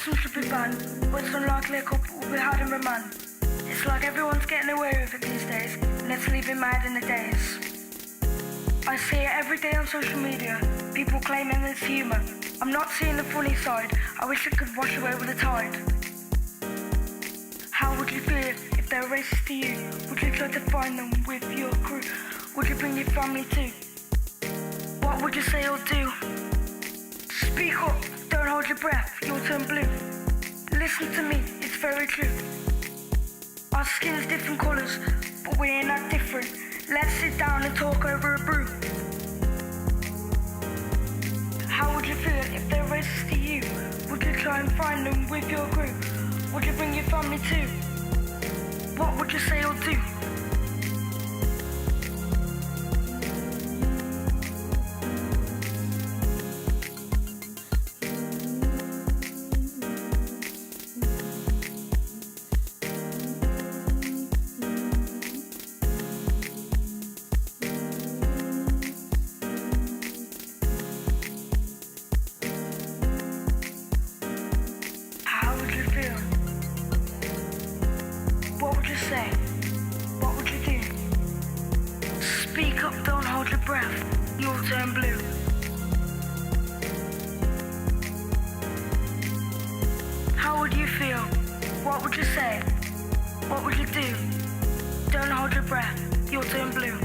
some should be banned, but it's unlikely a couple will be hard and remand. It's like everyone's getting away with it these days, and it's leaving my head in the daze. I see it every day on social media, people claiming it's humour. I'm not seeing the funny side, I wish it could wash away with the tide. How would you feel if they were racist to you? Would you try to find them with your crew? Would you bring your family too? What would you say or do? Speak up, don't hold your breath, you'll turn blue. Listen to me, it's very true. Our skin's different colours, but we ain't that different. Let's sit down and talk over a brew. How would you feel if they're racist to you? Would you try and find them with your group? Would you bring your family too? What would you say or do? What would you say? What would you do? Speak up, don't hold your breath, you'll turn blue. How would you feel? What would you say? What would you do? Don't hold your breath, you'll turn blue.